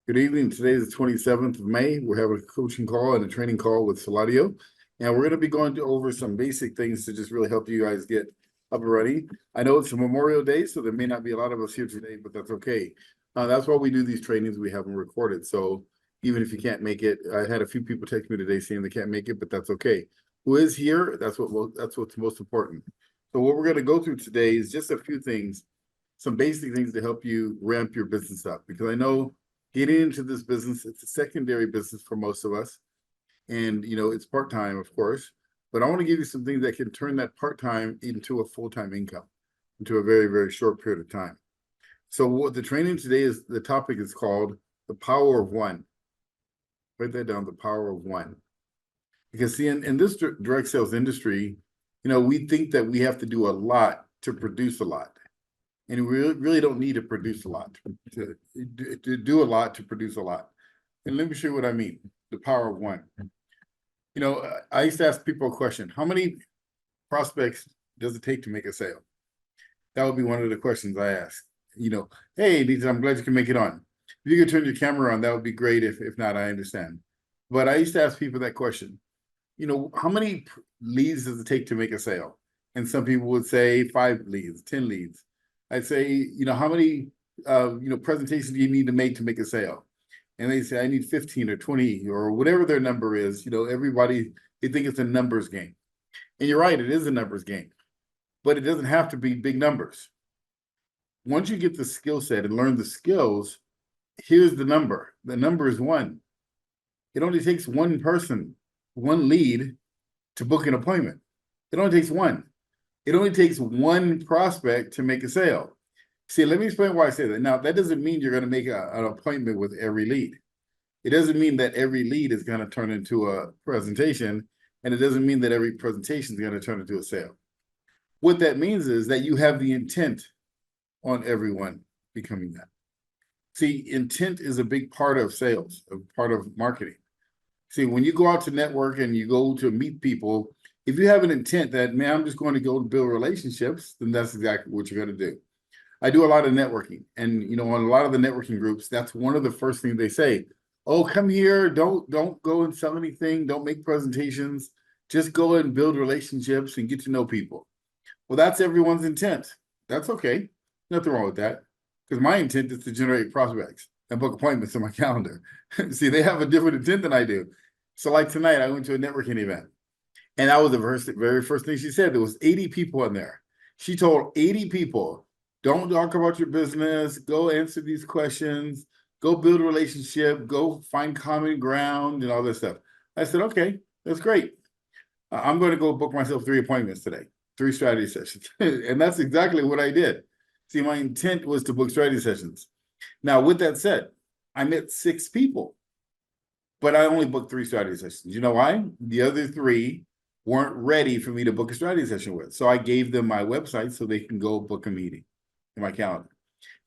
Good evening. Today is the 27th of May. We're having a coaching call and a training call with Saladio. And we're going to be going over some basic things to just really help you guys get up and running. I know it's a Memorial Day, so there may not be a lot of us here today, but that's okay. That's why we do these trainings. We have them recorded. So even if you can't make it, I had a few people text me today saying they can't make it, but that's okay. Who is here? That's what's most important. So what we're going to go through today is just a few things, some basic things to help you ramp your business up, because I know getting into this business, it's a secondary business for most of us. And, it's part-time, of course, but I want to give you some things that can turn that part-time into a full-time income, into a very, very short period of time. So what the training today is, the topic is called the power of one. Write that down, the power of one. Because see, in this direct sales industry, we think that we have to do a lot to produce a lot. And we really don't need to produce a lot, to do a lot to produce a lot. And let me show you what I mean, the power of one. I used to ask people a question: how many prospects does it take to make a sale? That would be one of the questions I ask. Hey, Lisa, I'm glad you can make it on. If you could turn your camera on, that would be great. If not, I understand. But I used to ask people that question. How many leads does it take to make a sale? And some people would say 5 leads, 10 leads. I'd say, how many, presentations do you need to make a sale? And they say, I need 15 or 20 or whatever their number is. Everybody, they think it's a numbers game. And you're right, it is a numbers game, but it doesn't have to be big numbers. Once you get the skill set and learn the skills, here's the number. The number is 1. It only takes one person, one lead to book an appointment. It only takes one. It only takes one prospect to make a sale. See, let me explain why I say that. Now, that doesn't mean you're going to make an appointment with every lead. It doesn't mean that every lead is going to turn into a presentation, and it doesn't mean that every presentation is going to turn into a sale. What that means is that you have the intent on everyone becoming that. See, intent is a big part of sales, a part of marketing. See, when you go out to network and you go to meet people, if you have an intent that, man, I'm just going to go to build relationships, then that's exactly what you're going to do. I do a lot of networking, and on a lot of the networking groups, that's one of the first things they say. Oh, come here, don't go and sell anything, don't make presentations, just go and build relationships and get to know people. Well, that's everyone's intent. That's okay. Nothing wrong with that, because my intent is to generate prospects and book appointments in my calendar. See, they have a different intent than I do. So like tonight, I went to a networking event. And that was the very first thing she said. There was 80 people in there. She told 80 people, don't talk about your business. Go answer these questions. Go build a relationship. Go find common ground and all this stuff. I said, okay, that's great. I'm going to go book myself 3 appointments today, 3 strategy sessions. And that's exactly what I did. See, my intent was to book strategy sessions. Now, with that said, I met 6 people, but I only booked 3 strategy sessions. You know why? The other 3 weren't ready for me to book a strategy session with. So I gave them my website so they can go book a meeting in my calendar.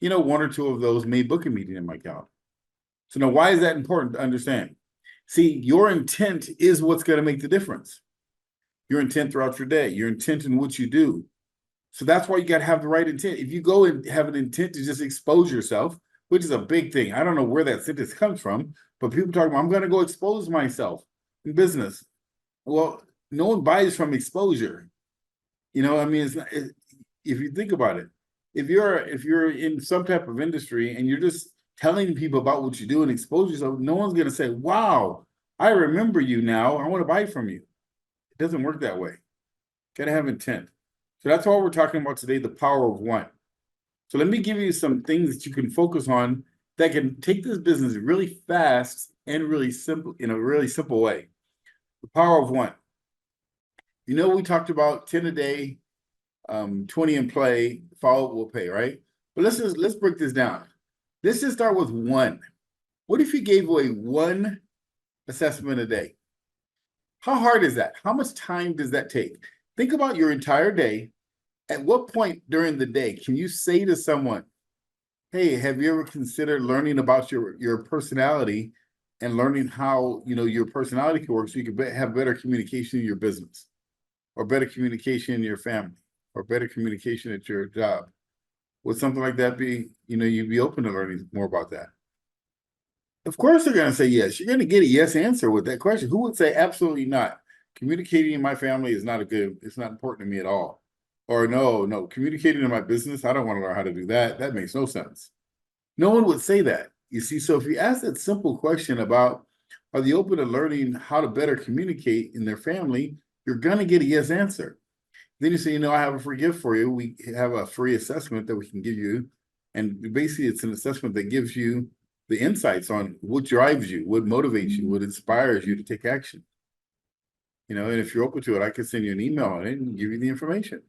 1 or 2 of those may book a meeting in my calendar. So now, why is that important to understand? See, your intent is what's going to make the difference. Your intent throughout your day, your intent in what you do. So that's why you got to have the right intent. If you go and have an intent to just expose yourself, which is a big thing. I don't know where that sentence comes from, but people talk about, I'm going to go expose myself in business. Well, no one buys from exposure. It's not, if you think about it, if you're in some type of industry and you're just telling people about what you do and expose yourself, no one's going to say, wow, I remember you now. I want to buy from you. It doesn't work that way. Got to have intent. So that's why we're talking about today, the power of one. So let me give you some things that you can focus on that can take this business really fast and really simple, in a really simple way. The power of one. We talked about 10 a day, 20 in play, follow will pay, right? But let's break this down. Let's just start with 1. What if you gave away 1 assessment a day? How hard is that? How much time does that take? Think about your entire day. At what point during the day can you say to someone, hey, have you ever considered learning about your personality and learning how your personality can work so you can have better communication in your business, or better communication in your family, or better communication at your job? Would something like that be, you'd be open to learning more about that? Of course they're going to say yes. You're going to get a yes answer with that question. Who would say absolutely not? Communicating in my family is not it's not important to me at all. Or no, communicating in my business, I don't want to learn how to do that. That makes no sense. No one would say that. You see, so if you ask that simple question about are they open to learning how to better communicate in their family, you're going to get a yes answer. Then you say, I have a free gift for you. We have a free assessment that we can give you. And basically, it's an assessment that gives you the insights on what drives you, what motivates you, what inspires you to take action. And if you're open to it, I can send you an email on it and give you the information.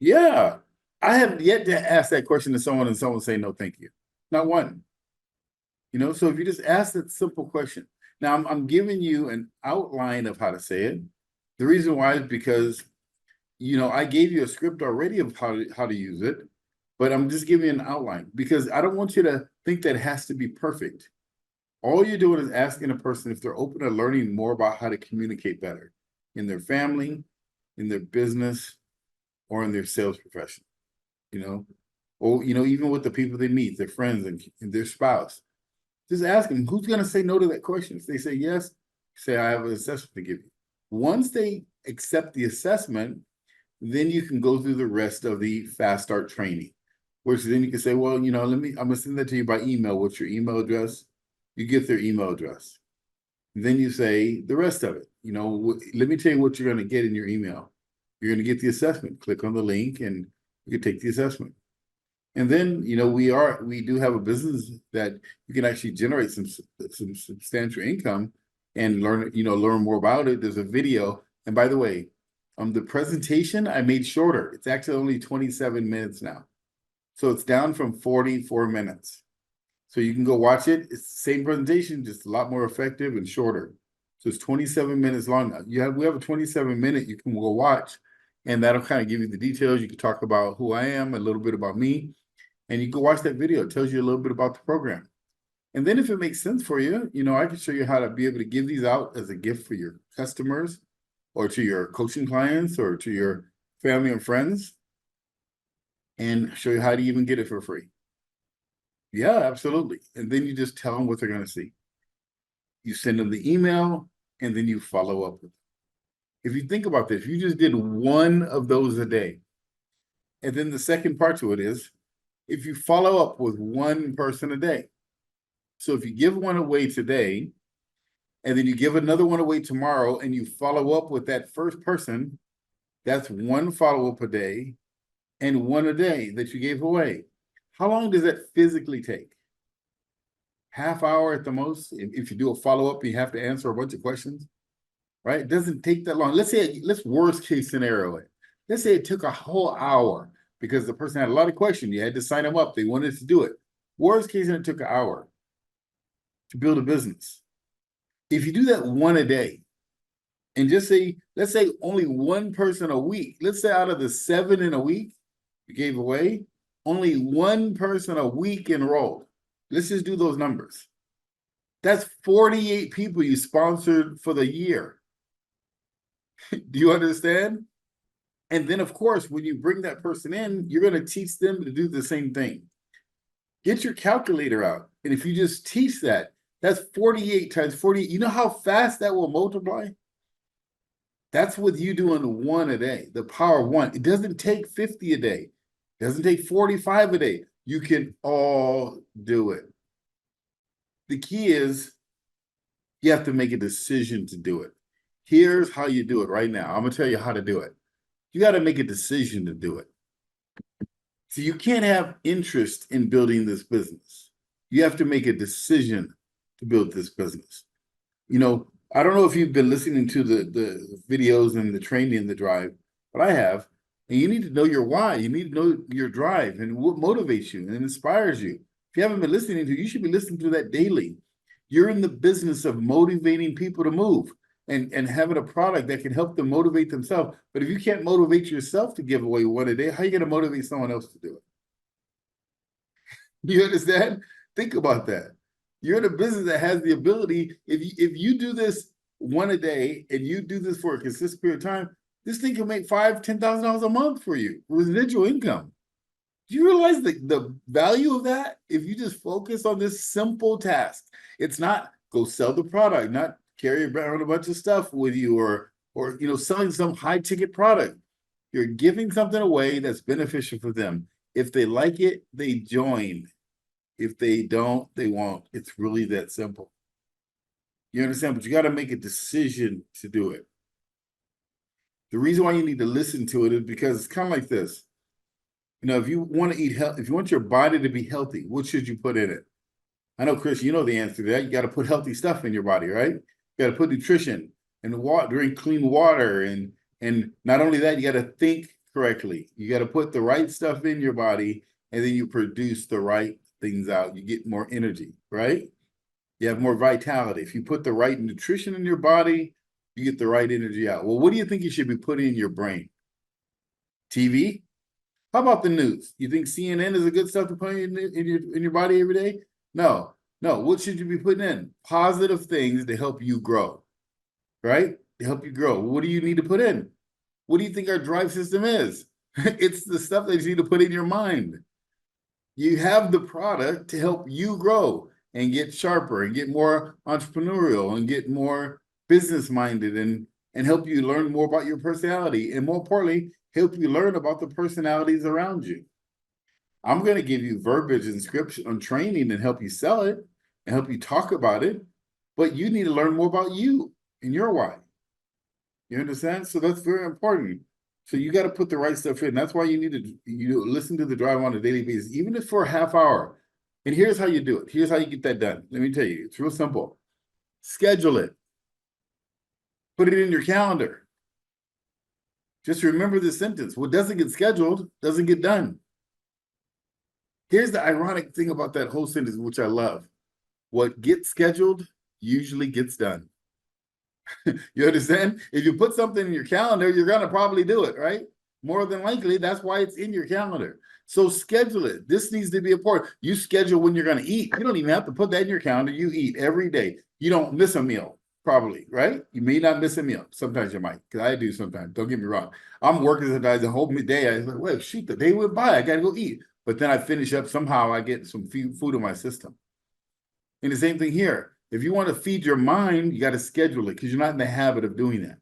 Yeah. I have yet to ask that question to someone and someone say, no, thank you. Not one. So if you just ask that simple question. Now, I'm giving you an outline of how to say it. The reason why is because I gave you a script already of how to use it, but I'm just giving you an outline because I don't want you to think that it has to be perfect. All you're doing is asking a person if they're open to learning more about how to communicate better in their family, in their business, or in their sales profession, or, even with the people they meet, their friends and their spouse. Just ask them, who's going to say no to that question? If they say yes, say, I have an assessment to give you. Once they accept the assessment, then you can go through the rest of the Fast Start training, which then you can say, well, I'm going to send that to you by email. What's your email address? You get their email address. Then you say the rest of it. Let me tell you what you're going to get in your email. You're going to get the assessment. Click on the link and you can take the assessment. And then, we do have a business that you can actually generate some substantial income and learn more about it. There's a video. And by the way, the presentation I made shorter. It's actually only 27 minutes now. So it's down from 44 minutes. So you can go watch it. It's the same presentation, just a lot more effective and shorter. So it's 27 minutes long now. We have a 27-minute you can go watch, and that'll kind of give you the details. You can talk about who I am, a little bit about me, and you can watch that video. It tells you a little bit about the program. And then if it makes sense for you, I can show you how to be able to give these out as a gift for your customers or to your coaching clients or to your family and friends and show you how to even get it for free. Yeah, absolutely. And then you just tell them what they're going to see. You send them the email and then you follow up with them. If you think about this, you just did one of those a day. And then the second part to it is if you follow up with one person a day. So if you give one away today, and then you give another one away tomorrow, and you follow up with that first person, that's one follow-up a day and one a day that you gave away. How long does that physically take? Half hour at the most. If you do a follow-up, you have to answer a bunch of questions, right? It doesn't take that long. Let's worst case scenario it. Let's say it took a whole hour because the person had a lot of questions. You had to sign them up. They wanted to do it. Worst case, it took an hour to build a business. If you do that one a day, and just say, let's say only one person a week, let's say out of the 7 in a week you gave away, only one person a week enrolled. Let's just do those numbers. That's 48 people you sponsored for the year. Do you understand? And then, of course, when you bring that person in, you're going to teach them to do the same thing. Get your calculator out. And if you just teach that, that's 48 times 48. You know how fast that will multiply? That's with you doing one a day, the power of one. It doesn't take 50 a day. It doesn't take 45 a day. You can all do it. The key is you have to make a decision to do it. Here's how you do it right now. I'm going to tell you how to do it. You got to make a decision to do it. So you can't have interest in building this business. You have to make a decision to build this business. I don't know if you've been listening to the videos and the training and the drive, but I have. And you need to know your why. You need to know your drive and what motivates you and inspires you. If you haven't been listening to it, you should be listening to that daily. You're in the business of motivating people to move and having a product that can help them motivate themselves. But if you can't motivate yourself to give away one a day, how are you going to motivate someone else to do it? You understand? Think about that. You're in a business that has the ability, if you do this one a day and you do this for a consistent period of time, this thing can make $5,000, $10,000 a month for you, residual income. Do you realize the value of that? If you just focus on this simple task, it's not go sell the product, not carry around a bunch of stuff with you, or selling some high ticket product. You're giving something away that's beneficial for them. If they like it, they join. If they don't, they won't. It's really that simple. You understand? But you got to make a decision to do it. The reason why you need to listen to it is because it's kind of like this. If you want to eat health, if you want your body to be healthy, what should you put in it? I know, Chris, you know the answer to that. You got to put healthy stuff in your body, right? You got to put nutrition and water, drink clean water, and not only that, you got to think correctly. You got to put the right stuff in your body, and then you produce the right things out. You get more energy, right? You have more vitality. If you put the right nutrition in your body, you get the right energy out. Well, what do you think you should be putting in your brain? TV? How about the news? You think CNN is a good stuff to put in your body every day? No, no. What should you be putting in? Positive things to help you grow, right? To help you grow. What do you need to put in? What do you think our drive system is? It's the stuff that you need to put in your mind. You have the product to help you grow and get sharper and get more entrepreneurial and get more business minded and help you learn more about your personality. And more importantly, help you learn about the personalities around you. I'm going to give you verbiage and scripts on training and help you sell it and help you talk about it. But you need to learn more about you and your why. You understand? So that's very important. So you got to put the right stuff in. That's why you need to listen to the drive on a daily basis, even if for a half hour. And here's how you do it. Here's how you get that done. Let me tell you, it's real simple. Schedule it. Put it in your calendar. Just remember this sentence. What doesn't get scheduled doesn't get done. Here's the ironic thing about that whole sentence, which I love. What gets scheduled usually gets done. You understand? If you put something in your calendar, you're going to probably do it, right? More than likely, that's why it's in your calendar. So schedule it. This needs to be important. You schedule when you're going to eat. You don't even have to put that in your calendar. You eat every day. You don't miss a meal, probably, right? You may not miss a meal. Sometimes you might, because I do sometimes. Don't get me wrong. I'm working sometimes the whole day. I was like, wait, shoot, the day went by. I got to go eat. But then I finish up somehow. I get some food in my system. And the same thing here. If you want to feed your mind, you got to schedule it because you're not in the habit of doing that.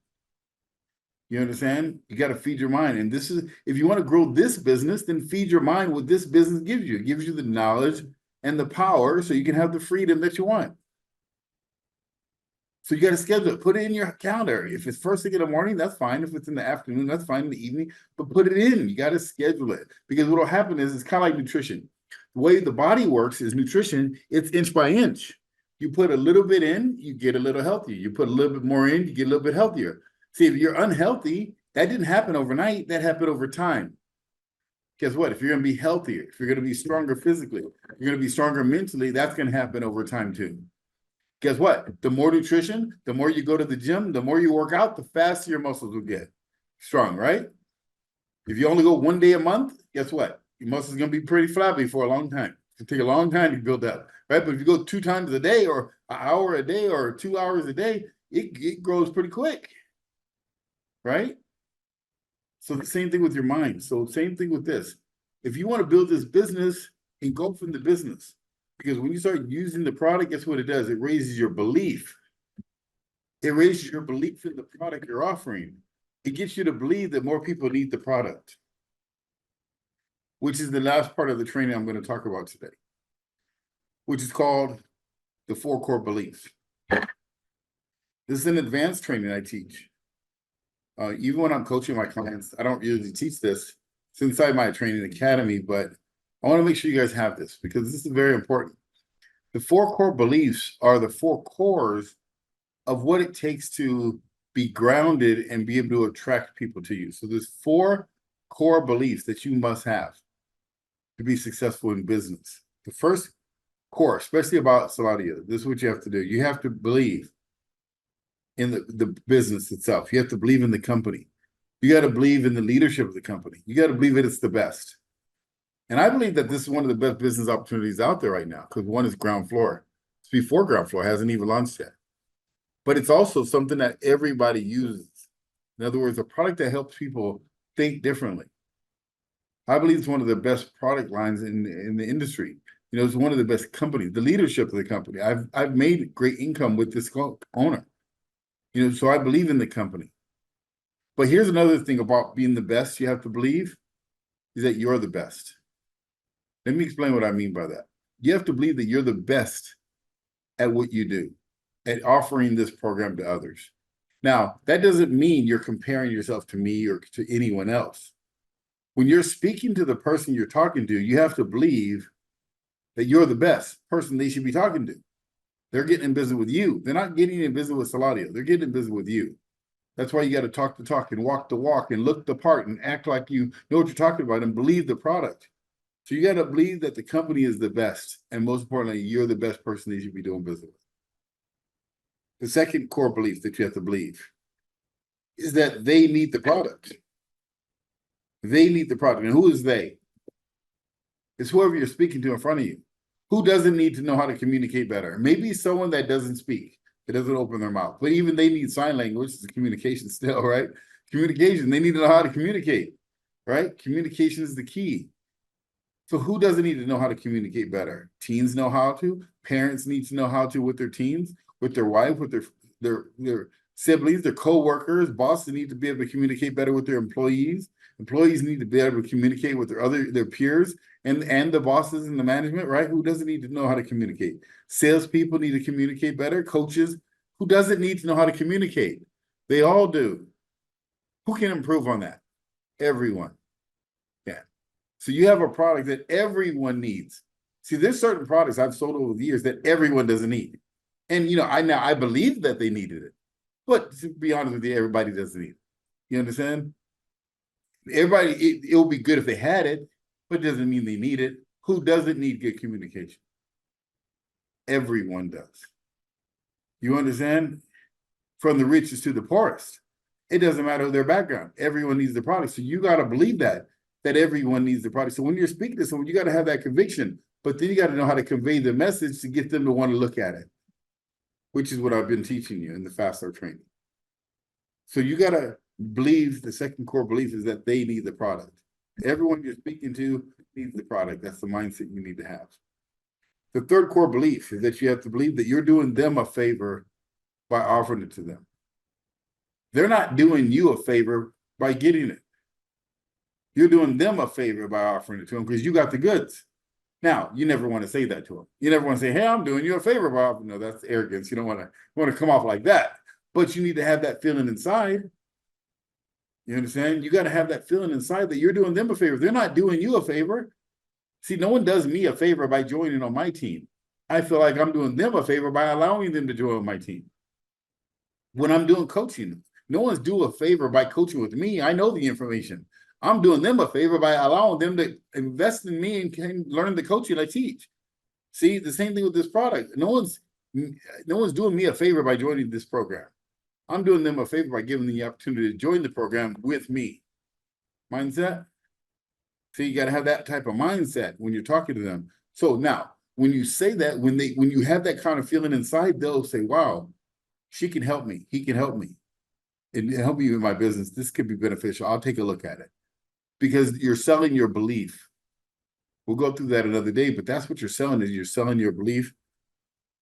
You understand? You got to feed your mind. And this is, if you want to grow this business, then feed your mind what this business gives you. It gives you the knowledge and the power so you can have the freedom that you want. So you got to schedule it. Put it in your calendar. If it's first thing in the morning, that's fine. If it's in the afternoon, that's fine in the evening. But put it in. You got to schedule it. Because what will happen is it's kind of like nutrition. The way the body works is nutrition, it's inch by inch. You put a little bit in, you get a little healthier. You put a little bit more in, you get a little bit healthier. See, if you're unhealthy, that didn't happen overnight. That happened over time. Guess what? If you're going to be healthier, if you're going to be stronger physically, you're going to be stronger mentally, that's going to happen over time too. Guess what? The more nutrition, the more you go to the gym, the more you work out, the faster your muscles will get strong, right? If you only go 1 day a month, guess what? Your muscles are going to be pretty flabby for a long time. It's going to take a long time to build up, right? But if you go 2 times a day or an hour a day or 2 hours a day, it grows pretty quick, right? So the same thing with your mind. So same thing with this. If you want to build this business, engulf in the business. Because when you start using the product, guess what it does? It raises your belief. It raises your belief in the product you're offering. It gets you to believe that more people need the product, which is the last part of the training I'm going to talk about today, which is called the 4 core beliefs. This is an advanced training I teach. Even when I'm coaching my clients, I don't usually teach this. It's inside my training academy, but I want to make sure you guys have this because this is very important. The 4 core beliefs are the 4 cores of what it takes to be grounded and be able to attract people to you. So there's 4 core beliefs that you must have to be successful in business. The first core, especially about Saladio, this is what you have to do. You have to believe in the business itself. You have to believe in the company. You got to believe in the leadership of the company. You got to believe that it's the best. And I believe that this is one of the best business opportunities out there right now because one is ground floor. It's before ground floor, hasn't even launched yet. But it's also something that everybody uses. In other words, a product that helps people think differently. I believe it's one of the best product lines in the industry. You know, it's one of the best companies, the leadership of the company. I've made great income with this owner. You know, so I believe in the company. But here's another thing about being the best you have to believe is that you're the best. Let me explain what I mean by that. You have to believe that you're the best at what you do, at offering this program to others. Now, that doesn't mean you're comparing yourself to me or to anyone else. When you're speaking to the person you're talking to, you have to believe that you're the best person they should be talking to. They're getting in business with you. They're not getting in business with Saladio. They're getting in business with you. That's why you got to talk the talk and walk the walk and look the part and act like you know what you're talking about and believe the product. So you got to believe that the company is the best. And most importantly, you're the best person they should be doing business with. The second core belief that you have to believe is that they need the product. They need the product. And who is they? It's whoever you're speaking to in front of you. Who doesn't need to know how to communicate better? Maybe someone that doesn't speak, that doesn't open their mouth. But even they need sign language. It's communication still, right? Communication. They need to know how to communicate, right? Communication is the key. So who doesn't need to know how to communicate better? Teens know how to. Parents need to know how to with their teens, with their wife, with their siblings, their co-workers. Bosses need to be able to communicate better with their employees. Employees need to be able to communicate with their peers and the bosses and the management, right? Who doesn't need to know how to communicate? Salespeople need to communicate better. Coaches, who doesn't need to know how to communicate? They all do. Who can improve on that? Everyone. Yeah. So you have a product that everyone needs. See, there's certain products I've sold over the years that everyone doesn't need. And you know, I believe that they needed it. But to be honest with you, everybody doesn't need it. You understand? Everybody, it will be good if they had it, but it doesn't mean they need it. Who doesn't need good communication? Everyone does. You understand? From the richest to the poorest. It doesn't matter their background. Everyone needs the product. So you got to believe that everyone needs the product. So when you're speaking to someone, you got to have that conviction, but then you got to know how to convey the message to get them to want to look at it, which is what I've been teaching you in the Fast Start training. So you got to believe the second core belief is that they need the product. Everyone you're speaking to needs the product. That's the mindset you need to have. The third core belief is that you have to believe that you're doing them a favor by offering it to them. They're not doing you a favor by getting it. You're doing them a favor by offering it to them because you got the goods. Now, you never want to say that to them. You never want to say, hey, I'm doing you a favor by offering. No, that's arrogance. You don't want to come off like that. But you need to have that feeling inside. You understand? You got to have that feeling inside that you're doing them a favor. They're not doing you a favor. See, no one does me a favor by joining on my team. I feel like I'm doing them a favor by allowing them to join my team. When I'm doing coaching, no one's doing a favor by coaching with me. I know the information. I'm doing them a favor by allowing them to invest in me and can learn the coaching I teach. See, the same thing with this product. No one's doing me a favor by joining this program. I'm doing them a favor by giving them the opportunity to join the program with me. Mindset. So you got to have that type of mindset when you're talking to them. So now, when you say that, when you have that kind of feeling inside, they'll say, wow, she can help me. He can help me. And help me with my business. This could be beneficial. I'll take a look at it. Because you're selling your belief. We'll go through that another day, but that's what you're selling is you're selling your belief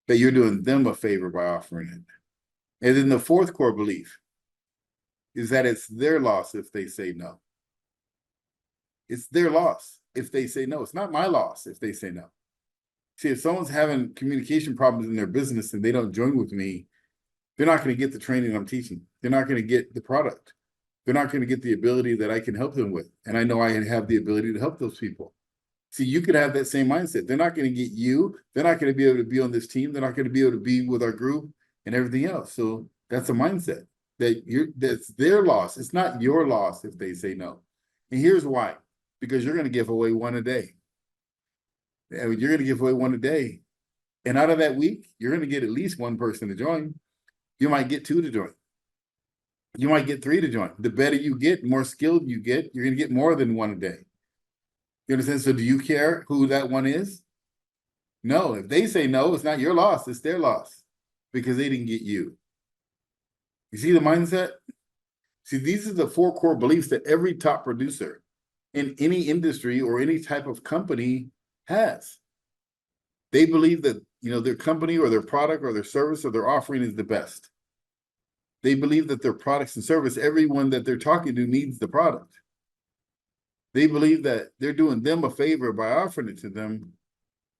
that you're doing them a favor by offering it. And then the fourth core belief is that it's their loss if they say no. It's their loss if they say no. It's not my loss if they say no. See, if someone's having communication problems in their business and they don't join with me, they're not going to get the training I'm teaching. They're not going to get the product. They're not going to get the ability that I can help them with. And I know I have the ability to help those people. See, you could have that same mindset. They're not going to get you. They're not going to be able to be on this team. They're not going to be able to be with our group and everything else. So that's a mindset that's their loss. It's not your loss if they say no. And here's why. Because you're going to give away one a day. You're going to give away one a day. And out of that week, you're going to get at least one person to join. You might get two to join. You might get three to join. The better you get, more skilled you get, you're going to get more than one a day. You understand? So do you care who that one is? No. If they say no, it's not your loss. It's their loss because they didn't get you. You see the mindset? See, these are the four core beliefs that every top producer in any industry or any type of company has. They believe that, their company or their product or their service or their offering is the best. They believe that their products and service, everyone that they're talking to needs the product. They believe that they're doing them a favor by offering it to them.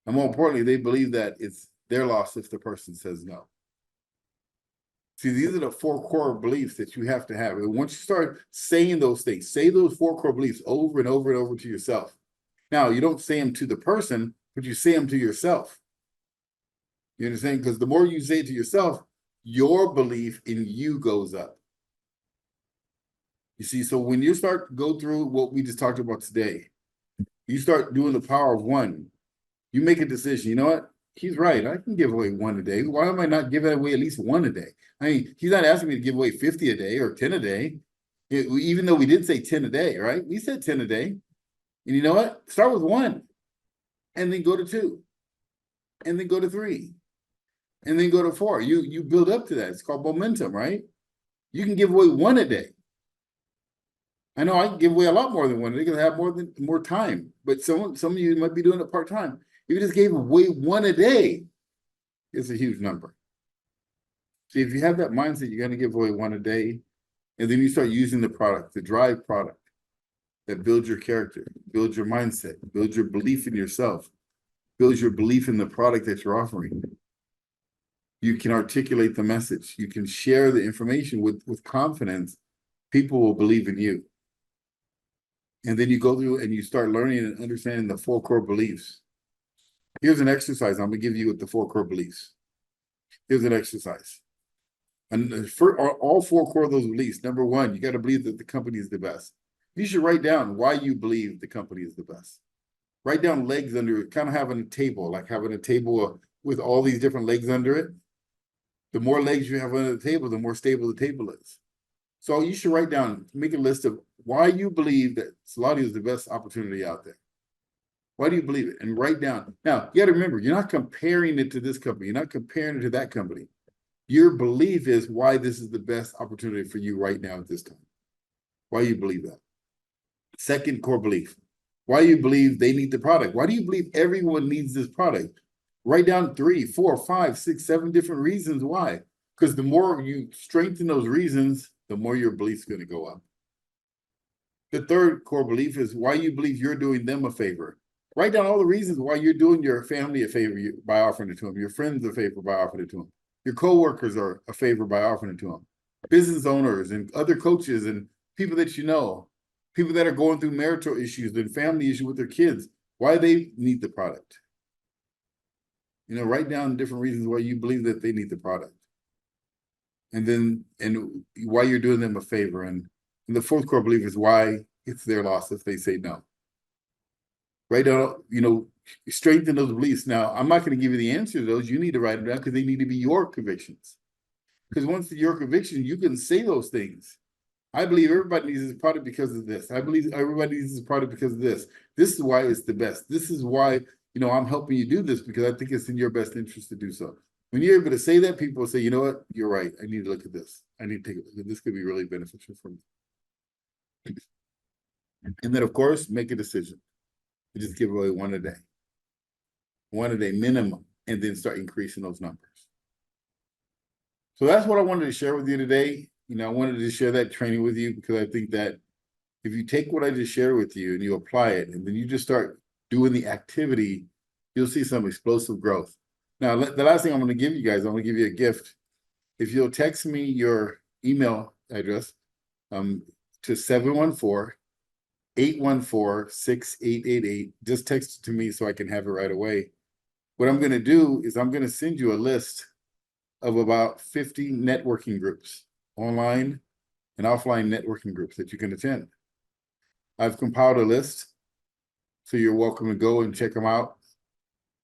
And more importantly, they believe that it's their loss if the person says no. See, these are the 4 core beliefs that you have to have. And once you start saying those things, say those 4 core beliefs over and over and over to yourself. Now, you don't say them to the person, but you say them to yourself. You understand? Because the more you say it to yourself, your belief in you goes up. You see, so when you start go through what we just talked about today, you start doing the power of 1. You make a decision. You know what? He's right. I can give away 1 a day. Why am I not giving away at least 1 a day? I mean, he's not asking me to give away 50 a day or 10 a day. Even though we did say 10 a day, right? We said 10 a day. And you know what? Start with 1 and then go to 2 and then go to 3 and then go to 4. You build up to that. It's called momentum, right? You can give away 1 a day. I know I can give away a lot more than 1 a day because I have more time. But some of you might be doing it part-time. If you just gave away 1 a day, it's a huge number. See, if you have that mindset, you're going to give away 1 a day, and then you start using the product, the drive product that builds your character, builds your mindset, builds your belief in yourself, builds your belief in the product that you're offering. You can articulate the message. You can share the information with confidence. People will believe in you. And then you go through and you start learning and understanding the 4 core beliefs. Here's an exercise I'm going to give you with the 4 core beliefs. Here's an exercise. And for all 4 core of those beliefs, number 1, you got to believe that the company is the best. You should write down why you believe the company is the best. Write down legs under it, kind of having a table, like having a table with all these different legs under it. The more legs you have under the table, the more stable the table is. So you should write down, make a list of why you believe that Saladio is the best opportunity out there. Why do you believe it? And write down. Now, you got to remember, you're not comparing it to this company. You're not comparing it to that company. Your belief is why this is the best opportunity for you right now at this time. Why you believe that. Second core belief. Why you believe they need the product. Why do you believe everyone needs this product? Write down 3, 4, 5, 6, 7 different reasons why. Because the more you strengthen those reasons, the more your belief's going to go up. The third core belief is why you believe you're doing them a favor. Write down all the reasons why you're doing your family a favor by offering it to them, your friends a favor by offering it to them, your coworkers are a favor by offering it to them, business owners and other coaches and people that you know, people that are going through marital issues and family issues with their kids, why they need the product. Write down different reasons why you believe that they need the product. And why you're doing them a favor. And the 4th core belief is why it's their loss if they say no. Write down, strengthen those beliefs. Now, I'm not going to give you the answer to those. You need to write them down because they need to be your convictions. Because once your conviction, you can say those things. I believe everybody needs this product because of this. I believe everybody needs this product because of this. This is why it's the best. This is why, I'm helping you do this because I think it's in your best interest to do so. When you're able to say that, people will say, you know what, you're right. I need to look at this. I need to take a look at this. Could be really beneficial for me. And then, of course, make a decision. You just give away 1 a day. 1 a day minimum, and then start increasing those numbers. So that's what I wanted to share with you today. I wanted to share that training with you because I think that if you take what I just shared with you and you apply it, and then you just start doing the activity, you'll see some explosive growth. Now, the last thing I'm going to give you guys, I'm going to give you a gift. If you'll text me your email address to 714-814-6888, just text it to me so I can have it right away. What I'm going to do is I'm going to send you a list of about 50 networking groups, online and offline networking groups that you can attend. I've compiled a list, so you're welcome to go and check them out.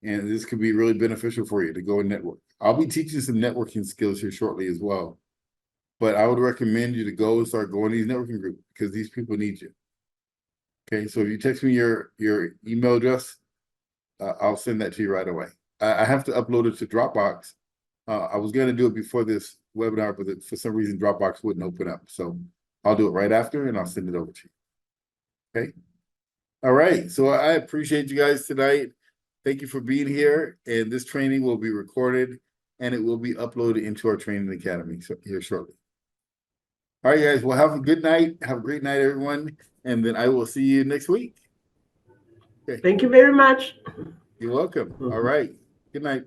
And this could be really beneficial for you to go and network. I'll be teaching some networking skills here shortly as well. But I would recommend you to go and start going to these networking groups because these people need you. Okay, so if you text me your email address, I'll send that to you right away. I have to upload it to Dropbox. I was going to do it before this webinar, but for some reason, Dropbox wouldn't open up. So I'll do it right after, and I'll send it over to you. Okay? All right, so I appreciate you guys tonight. Thank you for being here, and this training will be recorded and it will be uploaded into our training academy here shortly. All right, guys, well, have a good night. Have a great night, everyone, and then I will see you next week. Okay. Thank you very much. You're welcome. All right. Good night.